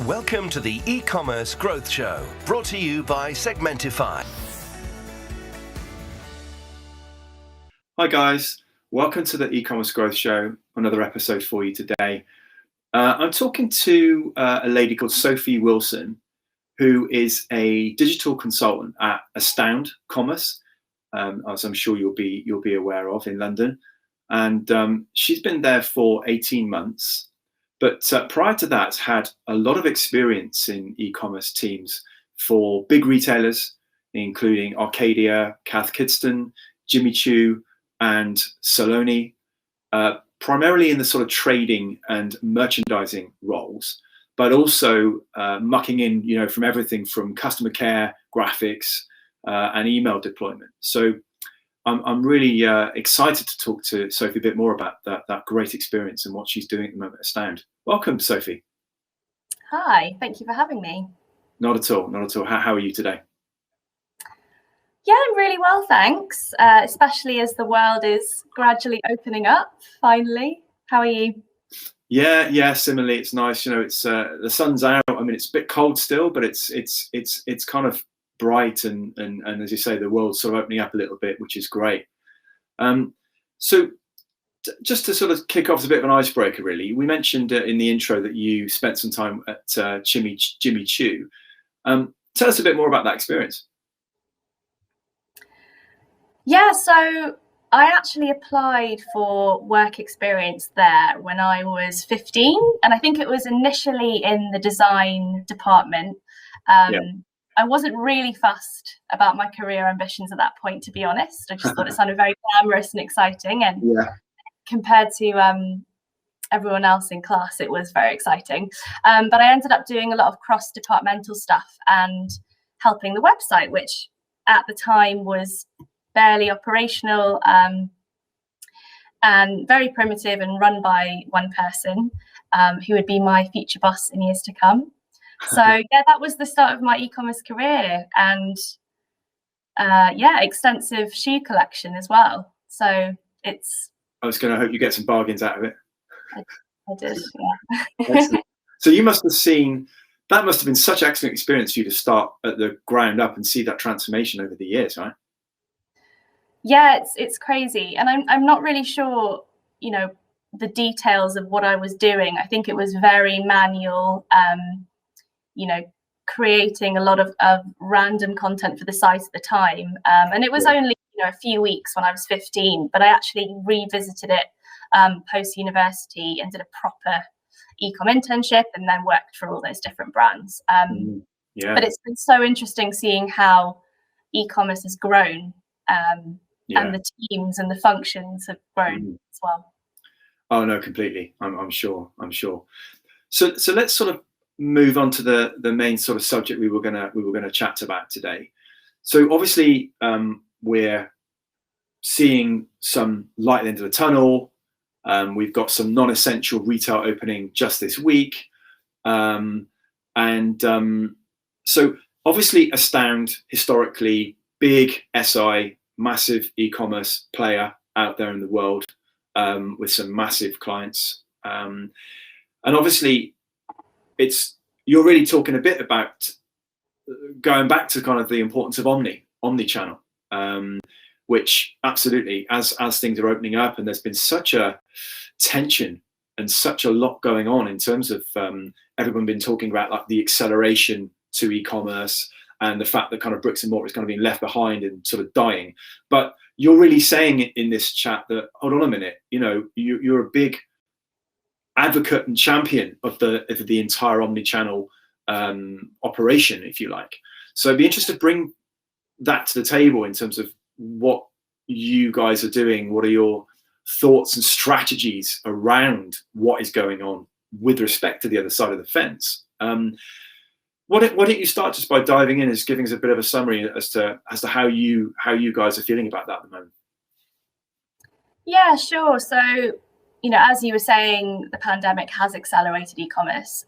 Welcome to the e-commerce growth show, brought to you by Segmentify. Hi guys, welcome to the e-commerce growth show. Another episode for you today. I'm talking to a lady called Sophie Wilson, who is a digital consultant at Astound Commerce, as I'm sure you'll be aware of in London, and she's been there for 18 months. But prior to that, had a lot of experience in e-commerce teams for big retailers, including Arcadia, Cath Kidston, Jimmy Choo, and Saloni, primarily in the sort of trading and merchandising roles, but also mucking in, from everything from customer care, graphics, and email deployment. So I'm really excited to talk to Sophie a bit more about that great experience and what she's doing at the moment at Astound. Welcome, Sophie. Hi, thank you for having me. Not at all, not at all. How are you today? Yeah, I'm really well, thanks, especially as the world is gradually opening up, finally. How are you? Yeah, similarly, it's nice. It's the sun's out. I mean, it's a bit cold still, but it's kind of bright and as you say, the world's sort of opening up a little bit, which is great. So just to sort of kick off as a bit of an icebreaker, really, we mentioned in the intro that you spent some time at Jimmy Choo. Tell us a bit more about that experience. Yeah, so I actually applied for work experience there when I was 15, and I think it was initially in the design department. I wasn't really fussed about my career ambitions at that point, to be honest. I just thought it sounded very glamorous and exciting, and compared to everyone else in class, it was very exciting. But I ended up doing a lot of cross-departmental stuff and helping the website, which at the time was barely operational and very primitive and run by one person who would be my future boss in years to come. So yeah, that was the start of my e-commerce career, and extensive shoe collection as well. So I was going to hope you get some bargains out of it. I did, yeah. So you must have seen, that must have been such excellent experience for you to start at the ground up and see that transformation over the years, right? Yeah, it's crazy, and I'm not really sure, the details of what I was doing. I think it was very manual. Creating a lot of random content for the site at the time. And it was only, a few weeks when I was 15, but I actually revisited it post-university and did a proper e-com internship and then worked for all those different brands. But it's been so interesting seeing how e-commerce has grown and the teams and the functions have grown as well. Oh, no, completely. I'm sure. So let's sort of move on to the main sort of subject we were gonna chat about today. So obviously we're seeing some light at the end of the tunnel. We've got some non-essential retail opening just this week, so obviously Astound, historically big SI, massive e-commerce player out there in the world with some massive clients, and obviously you're really talking a bit about going back to kind of the importance of omni-channel, which absolutely, as things are opening up, and there's been such a tension and such a lot going on in terms of everyone been talking about like the acceleration to e-commerce and the fact that kind of bricks and mortar is kind of being left behind and sort of dying. But you're really saying in this chat that, hold on a minute, you're a big advocate and champion of the entire omni-channel operation, if you like. So I'd be interested to bring that to the table in terms of what you guys are doing. What are your thoughts and strategies around what is going on with respect to the other side of the fence? Why don't you start just by diving in and giving us a bit of a summary as to how you guys are feeling about that at the moment? Yeah, sure. So as you were saying, the pandemic has accelerated e-commerce.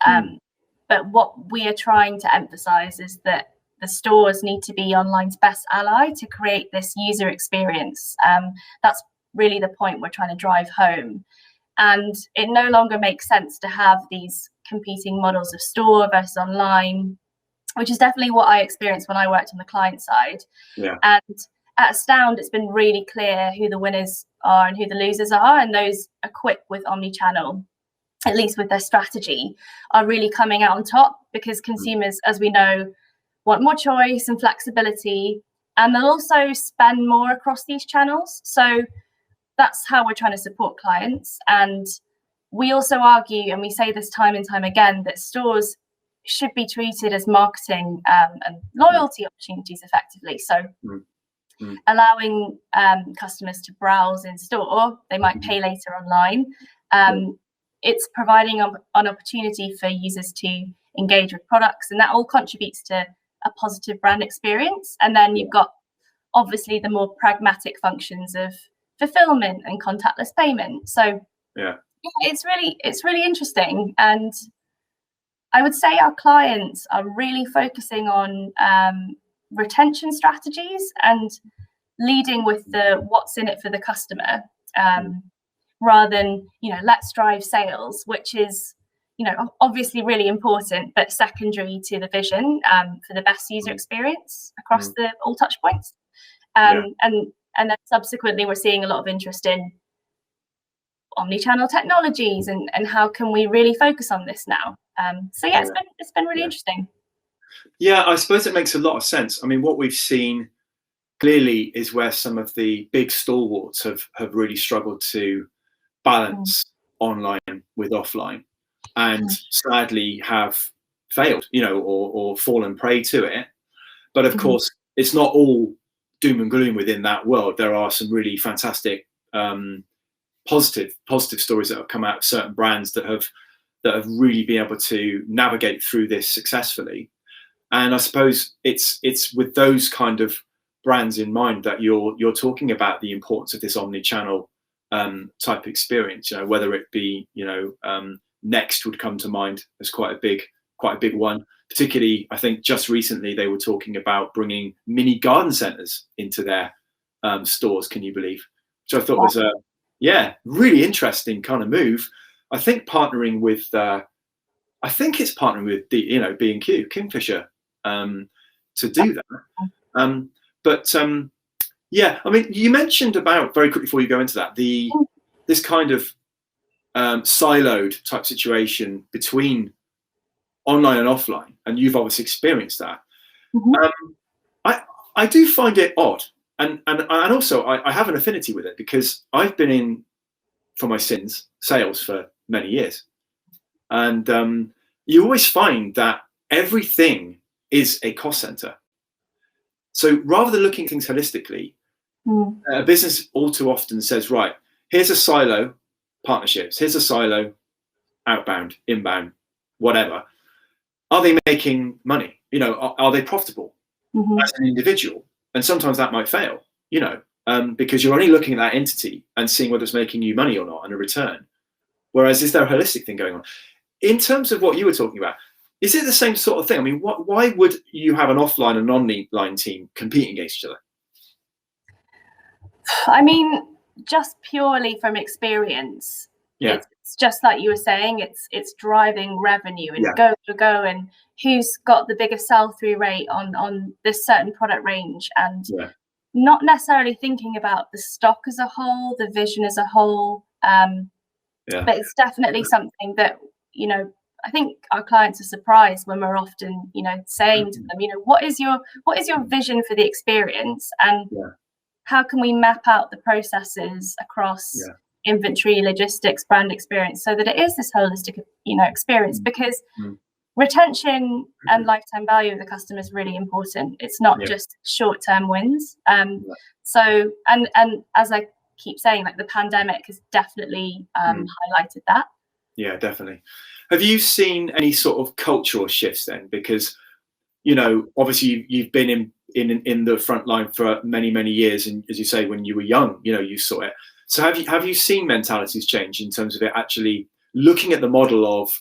But what we are trying to emphasize is that the stores need to be online's best ally to create this user experience. That's really the point we're trying to drive home. And it no longer makes sense to have these competing models of store versus online, which is definitely what I experienced when I worked on the client side. Yeah. And at Astound, it's been really clear who the winners are and who the losers are, and those equipped with omni-channel, at least with their strategy, are really coming out on top, because consumers, as we know, want more choice and flexibility, and they'll also spend more across these channels. So that's how we're trying to support clients. And we also argue, and we say this time and time again, that stores should be treated as marketing and loyalty opportunities effectively. So allowing customers to browse in store, they might pay later online. It's providing an opportunity for users to engage with products, and that all contributes to a positive brand experience. And then you've got obviously the more pragmatic functions of fulfillment and contactless payment. So it's really interesting. And I would say our clients are really focusing on retention strategies and leading with the what's in it for the customer, rather than, let's drive sales, which is, obviously really important, but secondary to the vision for the best user experience across all touch points. And then subsequently, we're seeing a lot of interest in omni-channel technologies and how can we really focus on this now. It's been really interesting. Yeah, I suppose it makes a lot of sense. I mean, what we've seen clearly is where some of the big stalwarts have really struggled to balance online with offline, and sadly have failed, or fallen prey to it. But of course, it's not all doom and gloom within that world. There are some really fantastic positive stories that have come out of certain brands that have really been able to navigate through this successfully. And I suppose it's with those kind of brands in mind that you're talking about the importance of this omni-channel type experience. Whether it be Next would come to mind as quite a big one. Particularly, I think just recently they were talking about bringing mini garden centers into their stores. Can you believe? Which I thought was a really interesting kind of move. I think partnering with B&Q, Kingfisher, to do that. I mean, you mentioned about, very quickly before you go into that, this kind of siloed type situation between online and offline, and you've obviously experienced that. I do find it odd, and also I have an affinity with it, because I've been in, for my sins, sales for many years, and you always find that everything is a cost center. So rather than looking at things holistically, a business all too often says, right, here's a silo, partnerships, here's a silo, outbound, inbound, whatever. Are they making money? Are they profitable as an individual? And sometimes that might fail, because you're only looking at that entity and seeing whether it's making you money or not and a return. Whereas, is there a holistic thing going on? In terms of what you were talking about, is it the same sort of thing? I mean, why would you have an offline and online team competing against each other? I mean, just purely from experience, it's just like you were saying, it's driving revenue and go and who's got the biggest sell-through rate on this certain product range, and not necessarily thinking about the stock as a whole, the vision as a whole. But it's definitely something that, I think our clients are surprised when we're often, saying to them, what is your vision for the experience, and how can we map out the processes across inventory, logistics, brand experience, so that it is this holistic, experience, because retention and lifetime value of the customer is really important. It's not just short-term wins. So, and as I keep saying, like, the pandemic has definitely highlighted that. Yeah, definitely. Have you seen any sort of cultural shifts then? Because, obviously you've been in the front line for many, many years, and as you say, when you were young, you saw it. So have you seen mentalities change in terms of it actually looking at the model of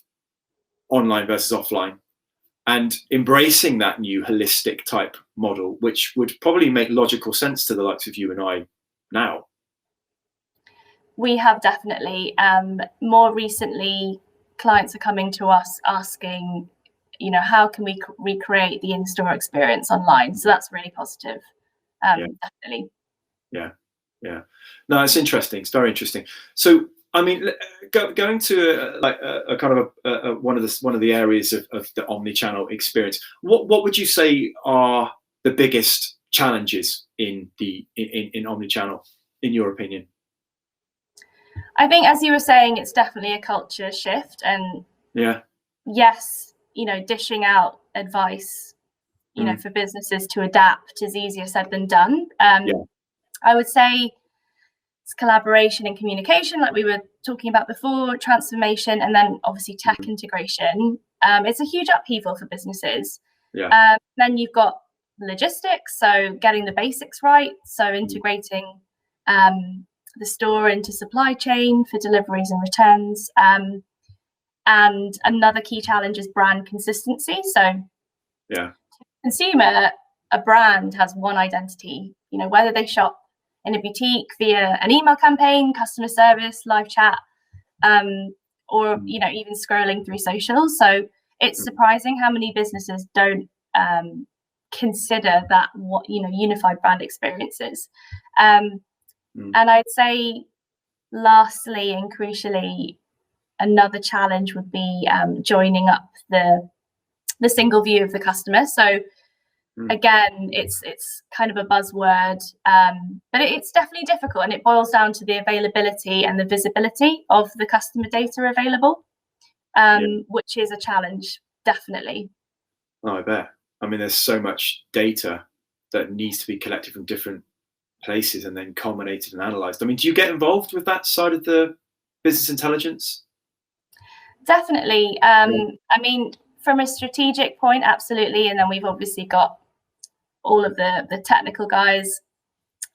online versus offline and embracing that new holistic type model, which would probably make logical sense to the likes of you and I now? We have definitely. More recently, clients are coming to us asking, how can we recreate the in-store experience online? So that's really positive. Definitely. Yeah. No, it's interesting. It's very interesting. So, I mean, going to a kind of one of the areas of the omni-channel experience. What would you say are the biggest challenges in omni-channel, in your opinion? I think, as you were saying, it's definitely a culture shift, and yes, dishing out advice, for businesses to adapt is easier said than done. I would say it's collaboration and communication, like we were talking about before, transformation, and then obviously tech integration. It's a huge upheaval for businesses. Then you've got logistics, so getting the basics right, so integrating the store into supply chain for deliveries and returns. And another key challenge is brand consistency. So consumer, a brand has one identity, whether they shop in a boutique via an email campaign, customer service, live chat, or even scrolling through socials. So it's surprising how many businesses don't consider that what unified brand experiences. And I'd say lastly and crucially, another challenge would be joining up the single view of the customer. So again, it's kind of a buzzword, but it's definitely difficult, and it boils down to the availability and the visibility of the customer data available, which is a challenge, definitely. Oh, I bet. I mean, there's so much data that needs to be collected from different places and then culminated and analyzed. I mean, do you get involved with that side of the business intelligence? Definitely. I mean, from a strategic point, absolutely. And then we've obviously got all of the technical guys.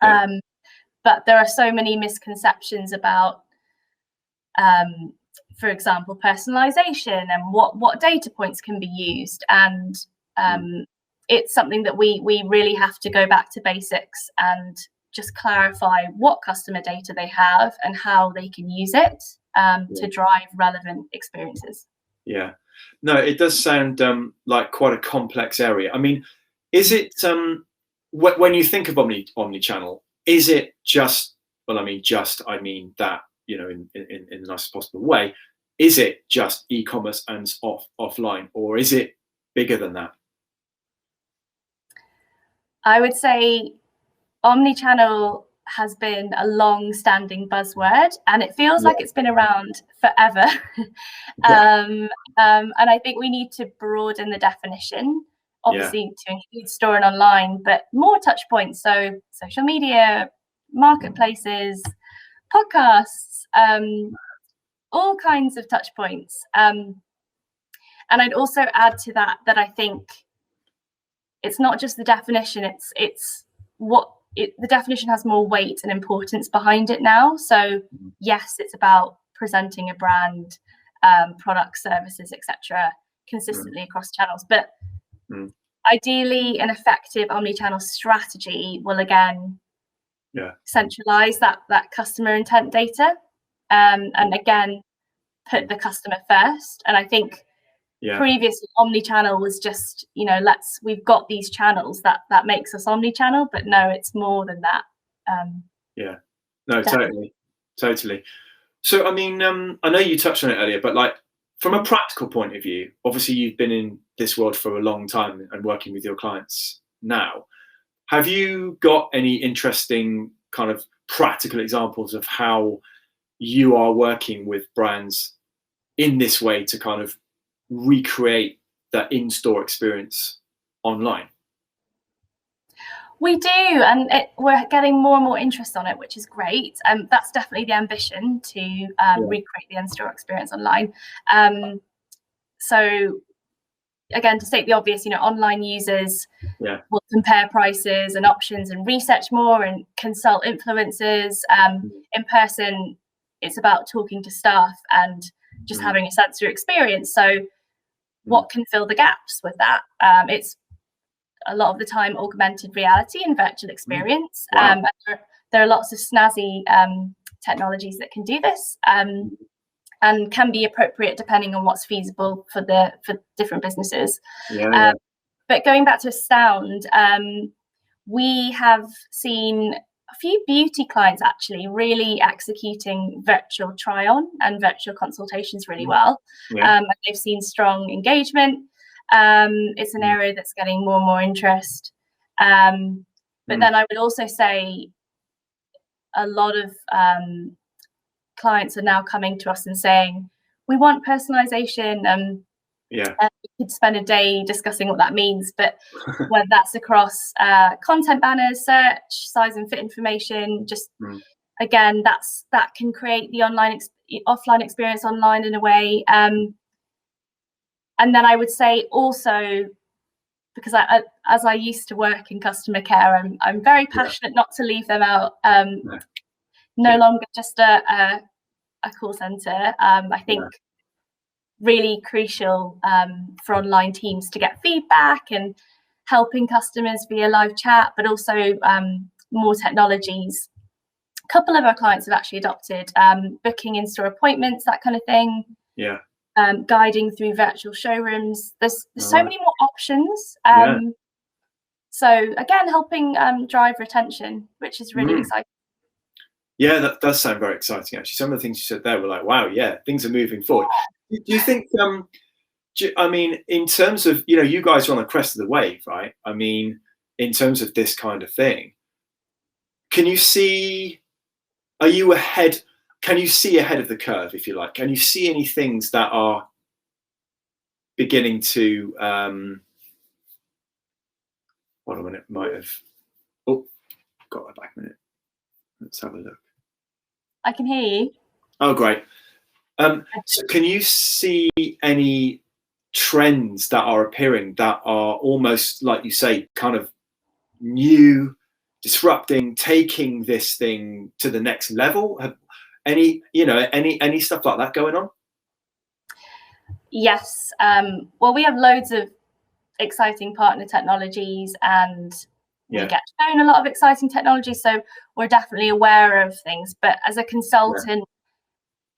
But there are so many misconceptions about, for example, personalisation and what data points can be used. And it's something that we really have to go back to basics and just clarify what customer data they have and how they can use it to drive relevant experiences. Yeah. No, it does sound like quite a complex area. I mean, is it when you think of omni-channel, is it just? Well, I mean that in the nicest possible way. Is it just e-commerce and offline, or is it bigger than that? I would say omni-channel has been a long-standing buzzword, and it feels like it's been around forever. And I think we need to broaden the definition, obviously, to include store and online, but more touch points. So social media, marketplaces, podcasts, all kinds of touch points. And I'd also add to that I think it's not just the definition, it's what the definition has more weight and importance behind it now. So yes, it's about presenting a brand, products, services, etc., consistently across channels. But ideally, an effective omni-channel strategy will again centralize that customer intent data, and again put the customer first. And I think previously omni-channel was just we've got these channels that makes us omni-channel, but no, it's more than that. No, definitely. Totally. So I mean, I know you touched on it earlier, but like from a practical point of view, obviously you've been in this world for a long time and working with your clients now. Have you got any interesting kind of practical examples of how you are working with brands in this way to kind of recreate that in-store experience online? We do, and we're getting more and more interest on it, which is great. That's definitely the ambition, to recreate the in-store experience online. So again, to state the obvious, online users will compare prices and options and research more and consult influencers. In person, it's about talking to staff and just having a sensory experience. So what can fill the gaps with that? It's a lot of the time augmented reality and virtual experience. There are lots of snazzy technologies that can do this. and can be appropriate depending on what's feasible for different businesses. But going back to Astound, we have seen a few beauty clients actually really executing virtual try-on and virtual consultations really well. They've seen strong engagement. It's an area that's getting more and more interest. But then I would also say a lot of clients are now coming to us and saying, we want personalisation. We could spend a day discussing what that means, but whether that's across content banners, search, size and fit information, just again, that can create the offline experience online in a way. And then I would say also, because as I used to work in customer care, I'm very passionate not to leave them out. No longer just a call center. I think really crucial for online teams to get feedback and helping customers via live chat, but also more technologies. A couple of our clients have actually adopted booking in-store appointments, that kind of thing. Guiding through virtual showrooms. There's so many more options. So again, helping drive retention, which is really exciting. Yeah, that does sound very exciting, actually. Some of the things you said there were like, wow, things are moving forward. Do you think, I mean, in terms of, you guys are on the crest of the wave, right? I mean, in terms of this kind of thing, can you see ahead of the curve, if you like? Can you see any things that are beginning to, hold on a minute, got that back a minute. Let's have a look. I can hear you. Oh, great. So can you see any trends that are appearing that are almost, like you say, kind of new, disrupting, taking this thing to the next level? Any stuff like that going on? Yes. Well, we have loads of exciting partner technologies, and we get shown a lot of exciting technologies, so we're definitely aware of things. But as a consultant,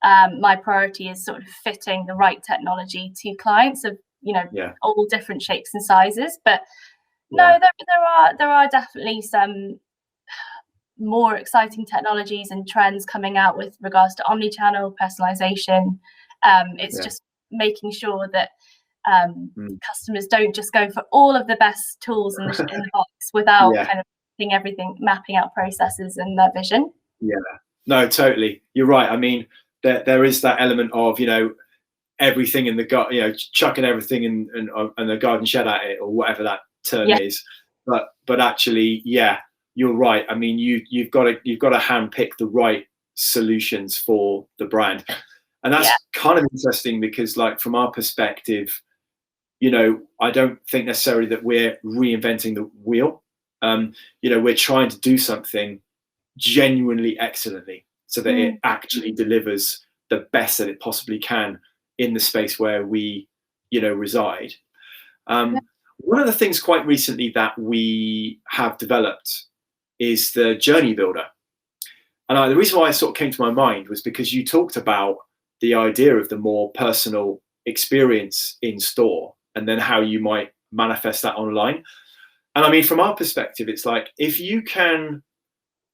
my priority is sort of fitting the right technology to clients of all different shapes and sizes. But no, there are definitely some more exciting technologies and trends coming out with regards to omni-channel personalisation. It's just making sure that customers don't just go for all of the best tools in the box without kind of mapping out processes and their vision. No, totally, you're right. I mean, there is that element of everything in the chucking everything in the garden shed at it, or whatever that term is. But actually, you're right. I mean, you've got to handpick the right solutions for the brand, and that's kind of interesting because, like, from our perspective, I don't think necessarily that we're reinventing the wheel. We're trying to do something genuinely excellently so that it actually delivers the best that it possibly can in the space where we, reside. One of the things quite recently that we have developed is the journey builder. And the reason why it sort of came to my mind was because you talked about the idea of the more personal experience in store, and then how you might manifest that online. And I mean, from our perspective, it's like, if you can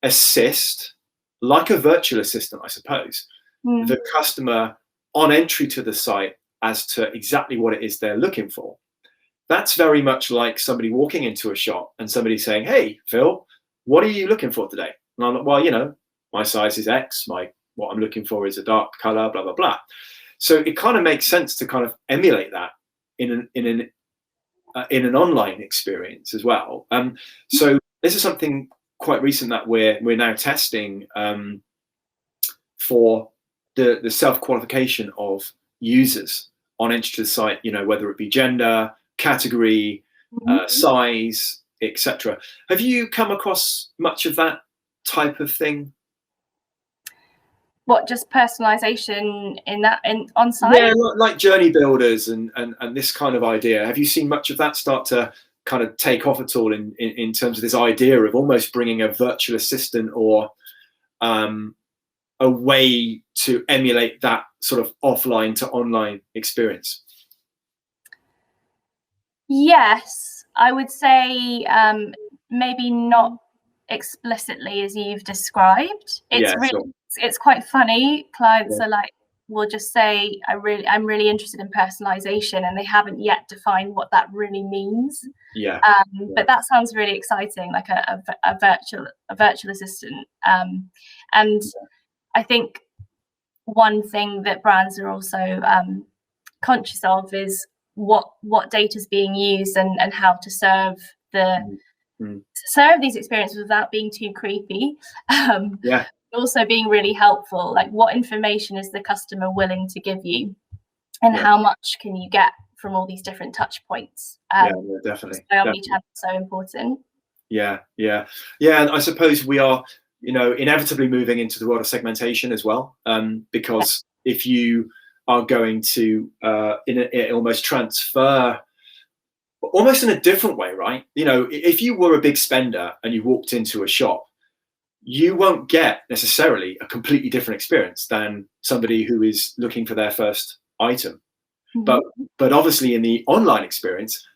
assist, like a virtual assistant, I suppose, the customer on entry to the site as to exactly what it is they're looking for, that's very much like somebody walking into a shop and somebody saying, hey, Phil, what are you looking for today? And I'm like, well, my size is X, what I'm looking for is a dark color, blah, blah, blah. So it kind of makes sense to kind of emulate that in an online experience as well. So this is something quite recent that we're now testing for the self-qualification of users on entry to the site, whether it be gender, category, size, etc. Have you come across much of that type of thing? What, just personalization on site? Yeah, like journey builders and this kind of idea. Have you seen much of that start to kind of take off at all in terms of this idea of almost bringing a virtual assistant or a way to emulate that sort of offline to online experience? Yes, I would say maybe not explicitly as you've described. It's Yeah, really, sure. it's quite funny. Clients Yeah. are like, will just say, I'm really interested in personalization, and they haven't yet defined what that really means. Yeah. But that sounds really exciting, like a virtual assistant. And I think one thing that brands are also conscious of is what data is being used, and how to serve serve these experiences without being too creepy. Yeah. Also being really helpful, like what information is the customer willing to give you, and how much can you get from all these different touch points. Definitely. So omnichannel is so important. Yeah. And I suppose we are, inevitably moving into the world of segmentation as well, because if you are going to almost transfer, almost in a different way, right? If you were a big spender and you walked into a shop, you won't get necessarily a completely different experience than somebody who is looking for their first item. But obviously in the online experience,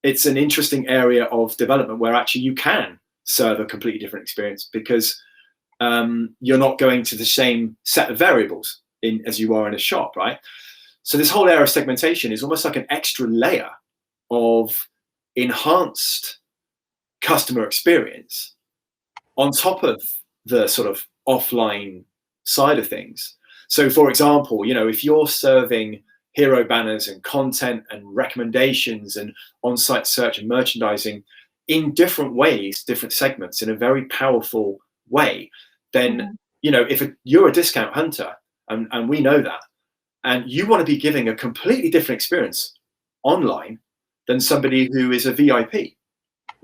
it's an interesting area of development where actually you can serve a completely different experience, because you're not going to the same set of variables as you are in a shop, right? So this whole area of segmentation is almost like an extra layer of enhanced customer experience on top of the sort of offline side of things. So for example, if you're serving hero banners and content and recommendations and on-site search and merchandising in different ways, different segments, in a very powerful way, then if you're a discount hunter, and we know that, and you want to be giving a completely different experience online than somebody who is a VIP,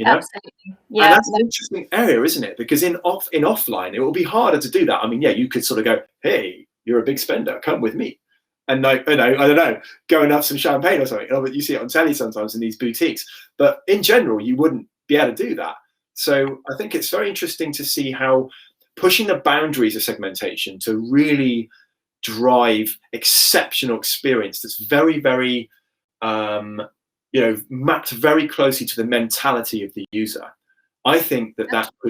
Absolutely. And that's an interesting area, isn't it? Because in offline, it will be harder to do that. I mean, you could sort of go, hey, you're a big spender, come with me. And I don't know, go and have some champagne or something. You see it on telly sometimes in these boutiques. But in general, you wouldn't be able to do that. So I think it's very interesting to see how pushing the boundaries of segmentation to really drive exceptional experience that's very, very, mapped very closely to the mentality of the user. I think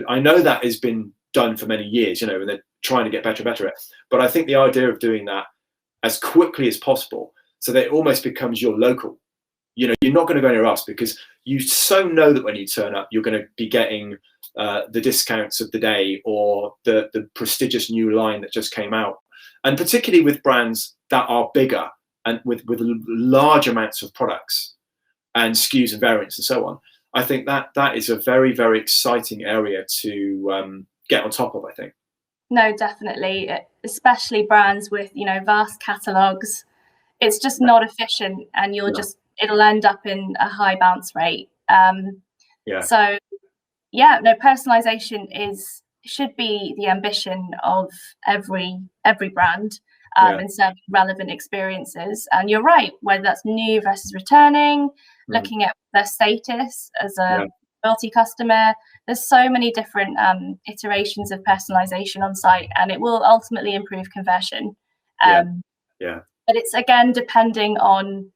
I know that has been done for many years, and they're trying to get better and better at it. But I think the idea of doing that as quickly as possible, so that it almost becomes your local. You're not going to go anywhere else, because you so know that when you turn up, you're going to be getting the discounts of the day, or the prestigious new line that just came out. And particularly with brands that are bigger and with large amounts of products and SKUs and variants and so on, I think that is a very, very exciting area to get on top of, I think. No, definitely, especially brands with vast catalogs. It's just not efficient, and it'll end up in a high bounce rate. So personalization should be the ambition of every brand, and serving relevant experiences. And you're right, whether that's new versus returning, looking at their status as a loyalty customer. There's so many different iterations of personalization on site, and it will ultimately improve conversion. But it's, again, depending on,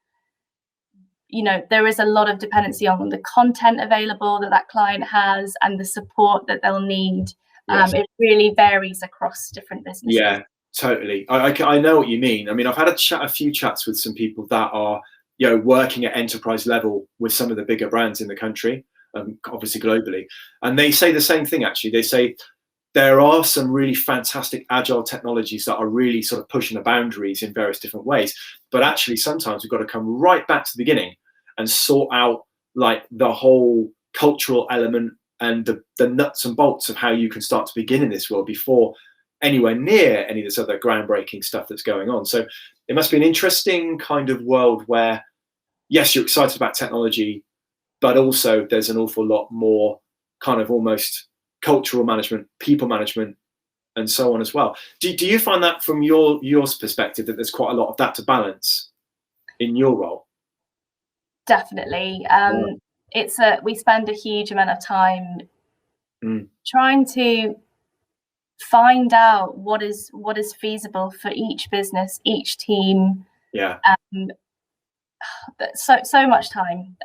there is a lot of dependency on the content available that client has and the support that they'll need. It really varies across different businesses. Yeah, totally. I know what you mean. I mean, I've had a few chats with some people that are, working at enterprise level with some of the bigger brands in the country, obviously globally. And they say the same thing, actually. They say there are some really fantastic agile technologies that are really sort of pushing the boundaries in various different ways. But actually, sometimes we've got to come right back to the beginning and sort out like the whole cultural element and the nuts and bolts of how you can start to begin in this world before anywhere near any of this other groundbreaking stuff that's going on. So it must be an interesting kind of world where, yes, you're excited about technology, but also there's an awful lot more kind of almost cultural management, people management, and so on as well. Do you find that from your perspective that there's quite a lot of that to balance in your role? Definitely. We spend a huge amount of time trying to find out what is feasible for each business, each team. Yeah. So much time.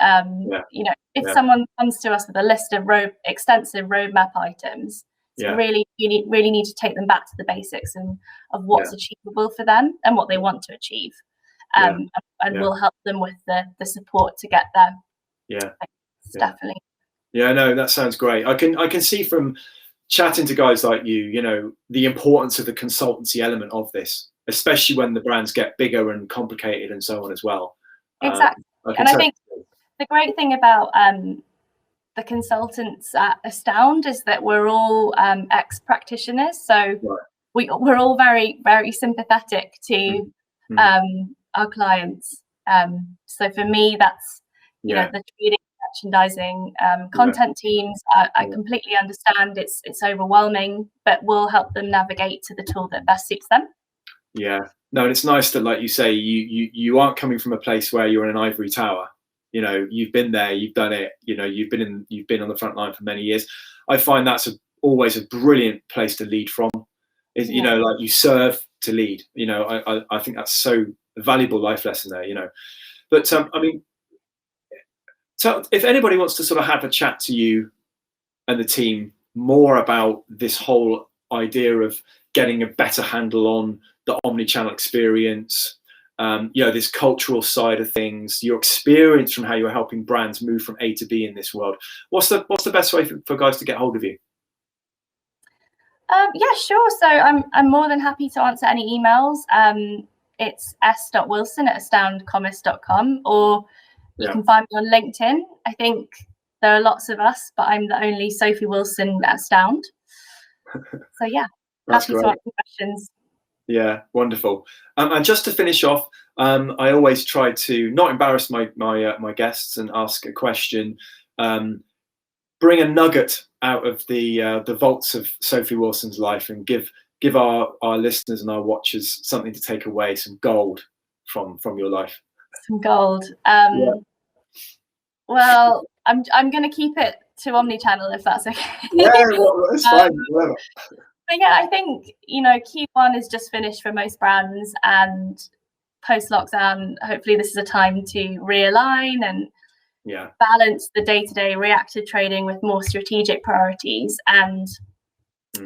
You know, if someone comes to us with a list of extensive roadmap items, so really you really need to take them back to the basics and of what's achievable for them and what they want to achieve. And we'll help them with the support to get there. Definitely. Yeah, no, that sounds great. I can see from chatting to guys like you, you know, the importance of the consultancy element of this, especially when the brands get bigger and complicated and so on as well. Exactly. And I think the great thing about the consultants at Astound is that we're all ex-practitioners, so we're all very, very sympathetic to our clients. So for me, that's you know, the trading, merchandising, content teams. I completely understand it's overwhelming, but we'll help them navigate to the tool that best suits them. Yeah. No, and it's nice that, like you say, you aren't coming from a place where you're in an ivory tower. You know, you've been there, you've done it. You know, you've been on the front line for many years. I find that's always a brilliant place to lead from. You know, like you serve to lead. You know, I think that's so a valuable life lesson there. You know, but I mean, so if anybody wants to sort of have a chat to you and the team more about this whole idea of getting a better handle on the omni-channel experience, you know, this cultural side of things, your experience from how you're helping brands move from A to B in this world, what's the best way for guys to get hold of you? Yeah, sure. So I'm more than happy to answer any emails. It's s.wilson@astoundcommerce.com, or you can find me on LinkedIn. I think there are lots of us, but I'm the only Sophie Wilson at Astound. So yeah, happy to answer questions. Yeah, wonderful. And just to finish off, I always try to not embarrass my guests and ask a question. Bring a nugget out of the vaults of Sophie Wilson's life and give our listeners and our watchers something to take away, some gold from your life. Some gold. Well, I'm going to keep it to omnichannel if that's okay. Yeah, well, that's fine. Whatever. But yeah, I think, you know, Q1 is just finished for most brands, and post-lockdown, hopefully this is a time to realign and balance the day-to-day reactive trading with more strategic priorities. And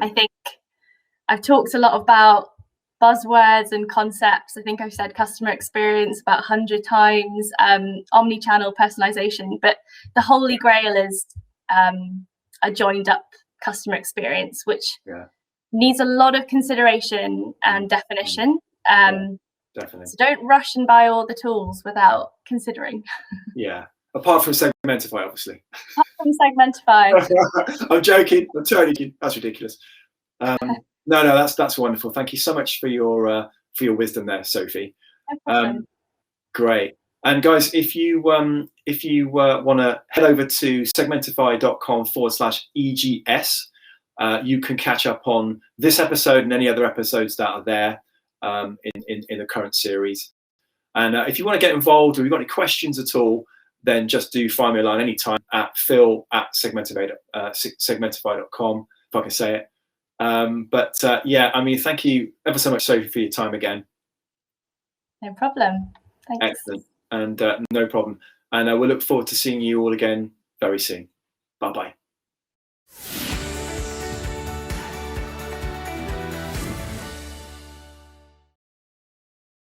I think I've talked a lot about buzzwords and concepts. I think I've said customer experience about 100 times, omni-channel personalisation, but the holy grail is a joined up customer experience, which needs a lot of consideration and definition. Definitely. So don't rush and buy all the tools without considering. Yeah. Apart from Segmentify, obviously. Apart from Segmentify. I'm joking. I'm totally kidding. That's ridiculous. No, that's wonderful. Thank you so much for your wisdom there, Sophie. No problem. Great. And guys, if you want to head over to segmentify.com/EGS, you can catch up on this episode and any other episodes that are there in the current series. And if you want to get involved or you've got any questions at all, then just do find me a line anytime at Phill@segmentify.com, if I can say it. But yeah, I mean, thank you ever so much, Sophie, for your time again. No problem. Thanks. Excellent. And no problem. And we'll look forward to seeing you all again very soon. Bye-bye.